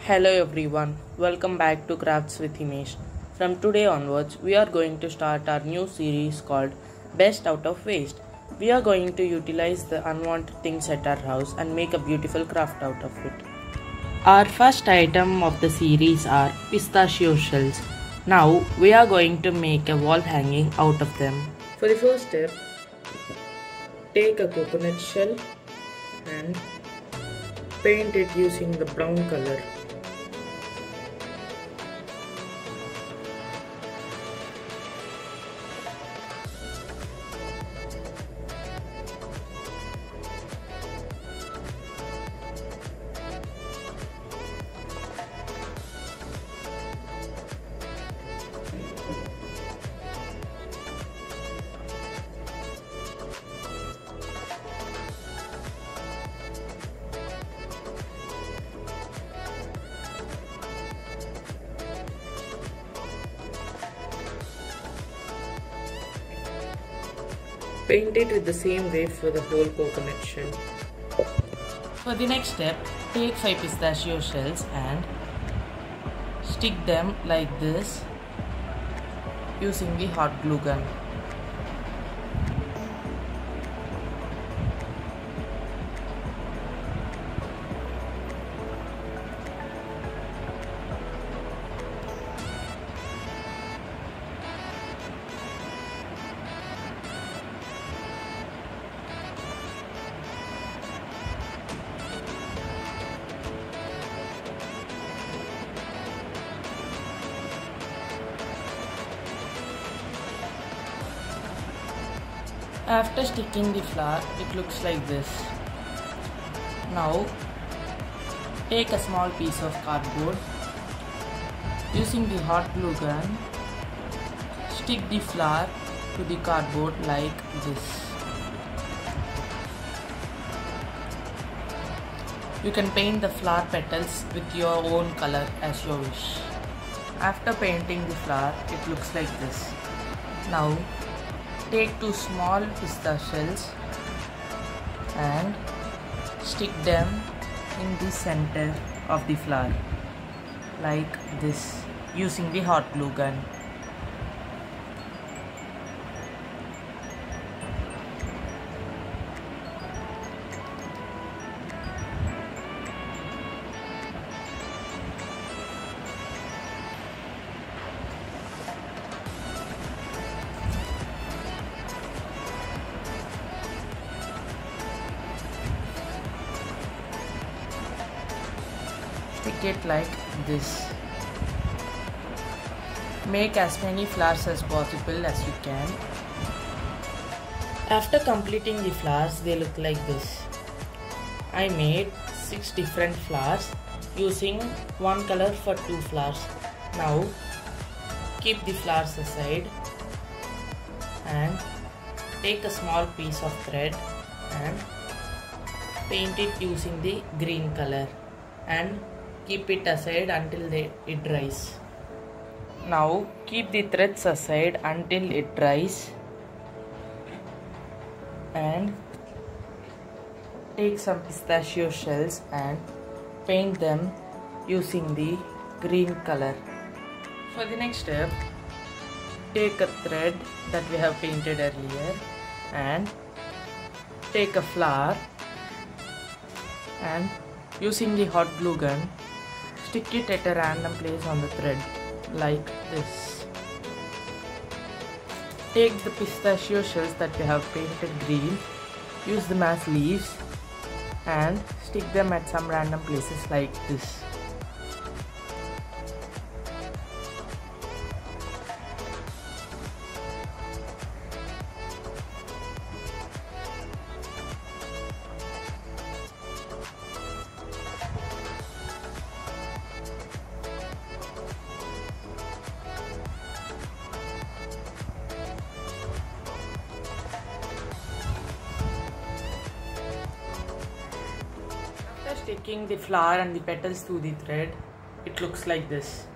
Hello everyone, welcome back to Crafts with Himesh. From today onwards, we are going to start our new series called Best Out of Waste. We are going to utilize the unwanted things at our house and make a beautiful craft out of it. Our first item of the series are pistachio shells. Now we are going to make a wall hanging out of them. For the first step, take a coconut shell and paint it using the brown color. Paint it with the same way for the whole coconut shell. For the next step, take 5 pistachio shells and stick them like this using the hot glue gun. After sticking the flower, it looks like this. Now, take a small piece of cardboard. Using the hot glue gun, stick the flower to the cardboard like this. You can paint the flower petals with your own color as you wish. After painting the flower, it looks like this. Now, take 2 small pistachio shells and stick them in the center of the flower like this using the hot glue gun. Stick it like this. Make as many flowers as possible as you can. After completing the flowers, they look like this. I made 6 different flowers using one color for 2 flowers. Now keep the flowers aside and take a small piece of thread and paint it using the green color and keep it aside until it dries. Now keep the threads aside until it dries and take some pistachio shells and paint them using the green color. For the next step, take a thread that we have painted earlier and take a flower and using the hot glue gun, stick it at a random place on the thread like this. Take the pistachio shells that we have painted green, use them as leaves and stick them at some random places like this. After sticking the flower and the petals to the thread, it looks like this.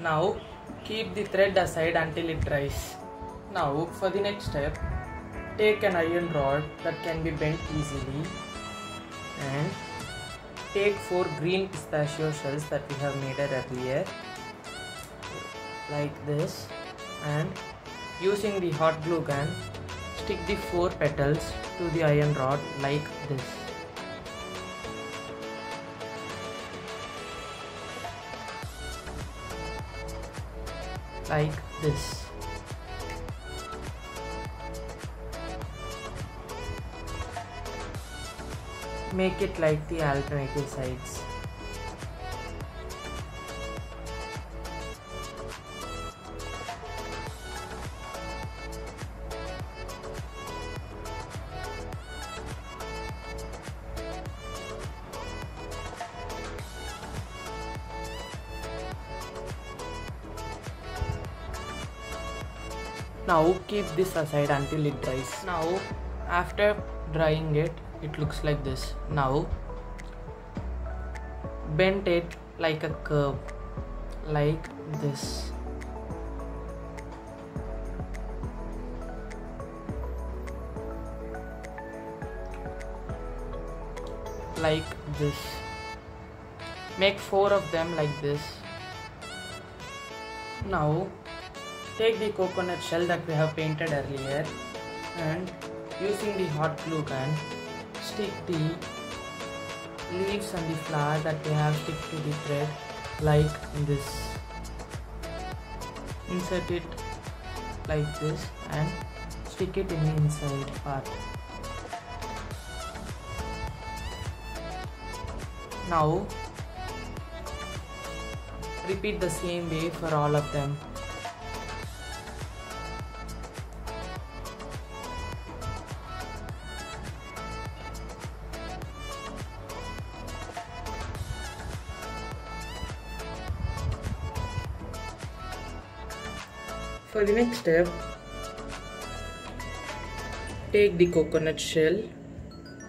Now keep the thread aside until it dries. Now for the next step, take an iron rod that can be bent easily and take 4 green pistachio shells that we have made earlier, like this, and using the hot glue gun, stick the 4 petals to the iron rod like this. Like this. Make it like the alternative sides. Now keep this aside until it dries. Now after drying it, it looks like this. Now bend it like a curve, like this. Like this. Make 4 of them like this. Now take the coconut shell that we have painted earlier and using the hot glue gun, stick the leaves and the flower that we have stick to the thread like this. Insert it like this and stick it in the inside part. Now repeat the same way for all of them. For the next step, take the coconut shell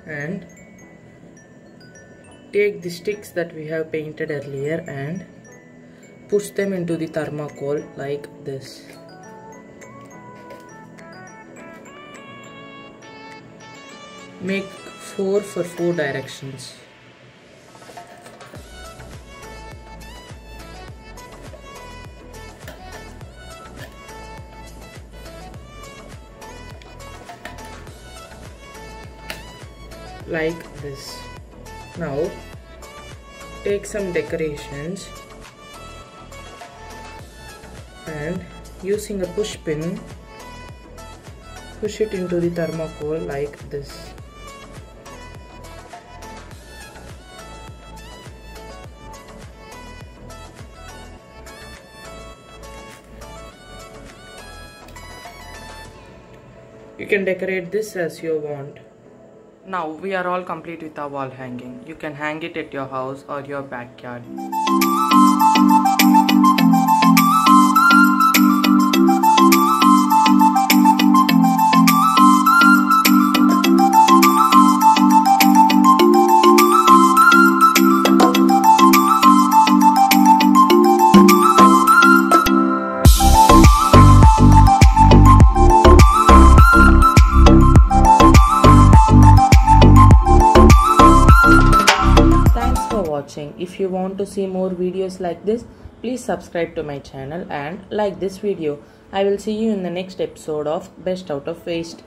and take the sticks that we have painted earlier and push them into the thermocol like this. Make 4 for 4 directions. Like this. Now take some decorations and using a push pin, push it into the thermocol like this. You can decorate this as you want. Now we are all complete with our wall hanging. You can hang it at your house or your backyard. If you want to see more videos like this, please subscribe to my channel and like this video. I will see you in the next episode of Best Out of Waste.